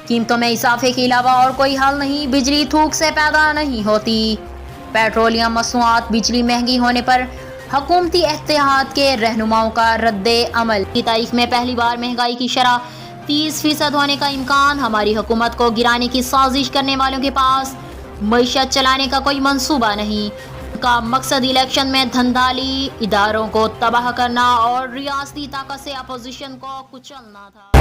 कीमतों में इजाफे के अलावा और कोई हल नहीं, बिजली थूक से पैदा नहीं होती। पेट्रोलियम मसनूआत बिजली महंगी होने पर हुकूमती इत्तेहाद के रहनुमाओं का रद्दे अमल की तारीख में पहली बार महंगाई की शरह 30% होने का इम्कान। हमारी हुकूमत को गिराने की साजिश करने वालों के पास मईशत चलाने का कोई मंसूबा नहीं। उनका मकसद इलेक्शन में धंधाली इदारों को तबाह करना और रियासती ताकत से अपोजिशन को कुचलना था।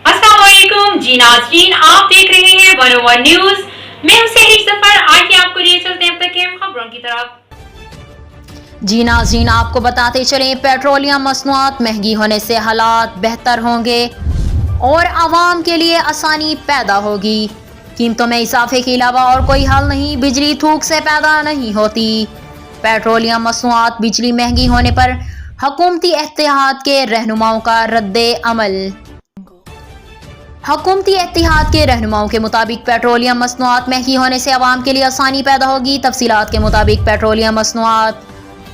अस्सलाम वालेकुम जी नाज़रीन, आप देख रहे हैं 101 न्यूज़। मैं हूं सहरी सफर। आइए आपको लिए चलते हैं अब तक के खबरों की तरफ। जी नाज़रीन, आपको बताते चलें, पेट्रोलियम मसनूआत महंगी होने से हालात बेहतर होंगे और आवाम के लिए आसानी पैदा होगी। कीमतों में इजाफे के अलावा और कोई हल नहीं, बिजली थूक से पैदा नहीं होती। पेट्रोलियम मसनूआत बिजली महंगी होने पर हुकूमती इत्तेहाद के रहनुमाओं का रद्दे अमल। हुकूमती इत्तेहाद के रहनुमाओं के मुताबिक पेट्रोलियम मसनूआत महंगी होने से आवाम के लिए आसानी पैदा होगी। तफसीलात के मुताबिक पेट्रोलियम मसनूआत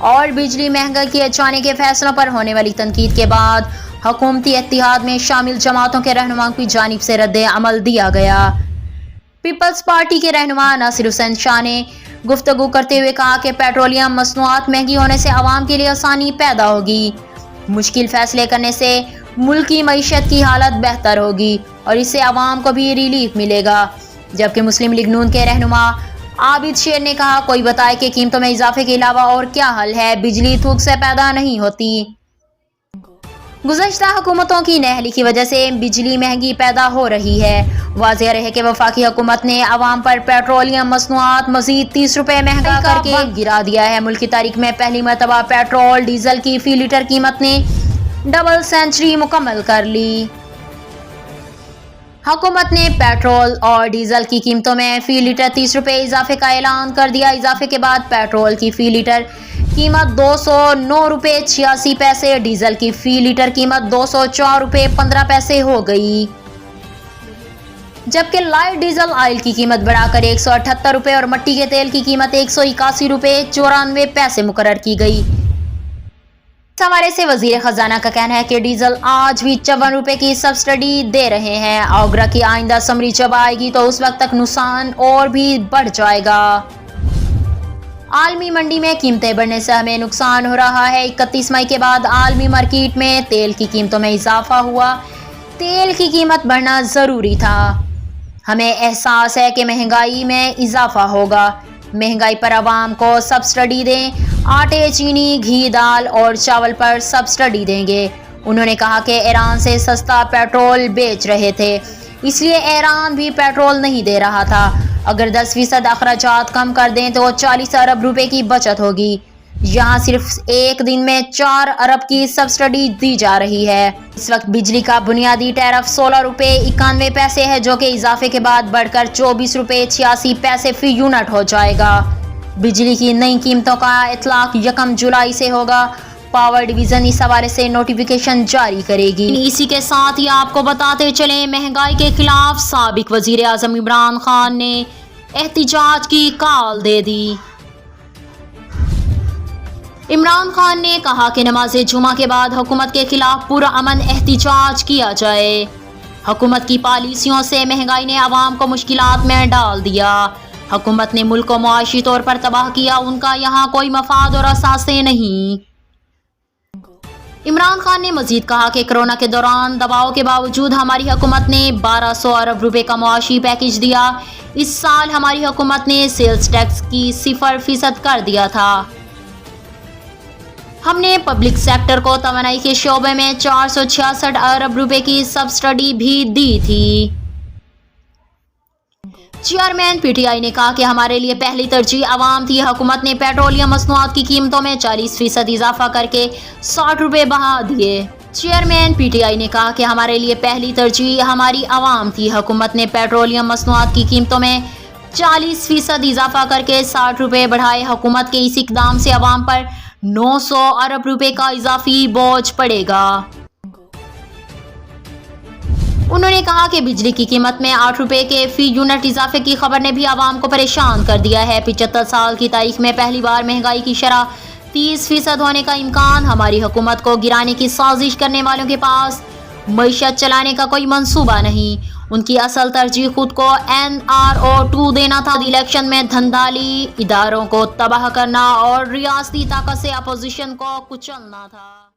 और बिजली महंगा किए जाने के फैसलों पर होने वाली तनकीद के बाद हुकूमती इत्तेहाद में शामिल जमातों के रहनुमाओं की जानिब से रद्दे अमल दिया गया। पीपल्स पार्टी के रहनुमा नासिर हुसैन शाह ने गुफ्तगू करते हुए कहा कि पेट्रोलियम मसनूआत महंगी होने से आवाम के लिए आसानी पैदा होगी। मुश्किल फैसले करने से मुल्क की मईशत की हालत बेहतर होगी और इससे आवाम को भी रिलीफ मिलेगा। जबकि मुस्लिम लीग नून के रहनुमा आबिद शेर ने कहा, कोई बताए कि कीमतों में इजाफे के अलावा और क्या हल है, बिजली थूक से पैदा नहीं होती। गुज़श्ता हुकूमतों की नहली की वजह से बिजली महंगी पैदा हो रही है। वाज़ेह रहे कि वफाकी हुकूमत ने आवाम पर पेट्रोलियम मसनूआत मजीद 30 रुपए महंगा करके गिरा दिया है। मुल्क की तारीख में पहली मरतबा पेट्रोल डीजल की फी लीटर कीमत ने डबल सेंचुरी मुकम्मल कर ली। हुकूमत ने पेट्रोल और डीजल की कीमतों में फी लीटर 30 रुपए इजाफे का ऐलान कर दिया। इजाफे के बाद पेट्रोल की फी लीटर कीमत 209 रुपए 86 पैसे, डीजल की फी लीटर कीमत 204 रुपए 15 पैसे हो गई। जबकि लाइट डीजल ऑयल की कीमत बढ़ाकर 178 रुपए और मट्टी के तेल की कीमत 181 रुपए 94 पैसे मुकर्रर की गई। इस हवाले से वजीर खजाना का कहना है कि डीजल आज भी 54 रुपए की सब्सिडी दे रहे हैं। आगरा की आइंदा समरी जब आएगी तो उस वक्त तक नुकसान और भी बढ़ जाएगा। आलमी मंडी में कीमतें बढ़ने से हमें नुकसान हो रहा है। 31 मई के बाद आलमी मार्केट में तेल की कीमतों में इजाफा हुआ। तेल की कीमत बढ़ना ज़रूरी था। हमें एहसास है कि महंगाई में इजाफा होगा। महंगाई पर आवाम को सब्सिडी दें। आटे, चीनी, घी, दाल और चावल पर सब्सिडी देंगे। उन्होंने कहा कि ईरान से सस्ता पेट्रोल बेच रहे थे, इसलिए ईरान भी पेट्रोल नहीं दे रहा था। अगर 10% अखराजात कम कर दें तो 40 अरब रुपए की बचत होगी। यहाँ सिर्फ एक दिन में 4 अरब की सब्सिडी दी जा रही है। इस वक्त बिजली का बुनियादी टैरिफ 16 रुपए 91 पैसे है, जो कि इजाफे के बाद बढ़कर 24 रुपए 86 पैसे फी यूनिट हो जाएगा। बिजली की नई कीमतों का इतलाक 1 जुलाई से होगा। पावर डिवीजन इस हवाले से नोटिफिकेशन जारी करेगी। इसी के साथ ही आपको बताते चले, महंगाई के खिलाफ साबिक वजीर आजम इमरान खान ने एहतिजाज की कॉल दे दी। इमरान खान ने कहा कि नमाज जुमा के बाद हुकूमत के खिलाफ पुरअमन एहतिजाज किया जाए। हुकूमत की पॉलिसियों से महंगाई ने आवाम को मुश्किलात में डाल दिया। हुकूमत ने मुल्क को मुआशी तौर पर तबाह किया। उनका यहाँ कोई मफाद और असासे नहीं। इमरान खान ने मजीद कहा कि कोरोना के दौरान दबाव के बावजूद हमारी हुकूमत ने 1200 अरब रुपए का मुआशी पैकेज दिया। इस साल हमारी हुकूमत ने सेल्स टैक्स की 0% कर दिया था। हमने पब्लिक सेक्टर को तवानाई के शोबे में 466 अरब रुपए की सब्सिडी भी दी थी। चेयरमैन पीटीआई ने कहा कि हमारे लिए पहली तरजीह आवाम थी। हुकूमत ने पेट्रोलियम मसनूआत की कीमतों में 40% इजाफा करके 60 रुपए बढ़ा दिए। चेयरमैन पीटीआई ने कहा कि हमारे लिए पहली तरजीह हमारी आवाम थी। हुकूमत ने पेट्रोलियम मसनूआत की कीमतों में 40% इजाफा करके 60 रुपए बढ़ाए। हुकूमत के इस इकदाम से आवाम पर 900 अरब रुपए का इजाफी बोझ पड़ेगा। उन्होंने कहा कि बिजली की कीमत में 8 रुपए के फी यूनिट इजाफे की खबर ने भी आवाम को परेशान कर दिया है। 75 साल की तारीख में पहली बार महंगाई की शरह 30% होने का इम्कान। हमारी हुकूमत को गिराने की साजिश करने वालों के पास معیشت چلانے کا کوئی منصوبہ نہیں۔ ان کی اصل ترجیح خود کو NRO2 دینا تھا، الیکشن میں دھندالی، اداروں کو تباہ کرنا اور ریاستی طاقت سے اپوزیشن کو کچلنا تھا۔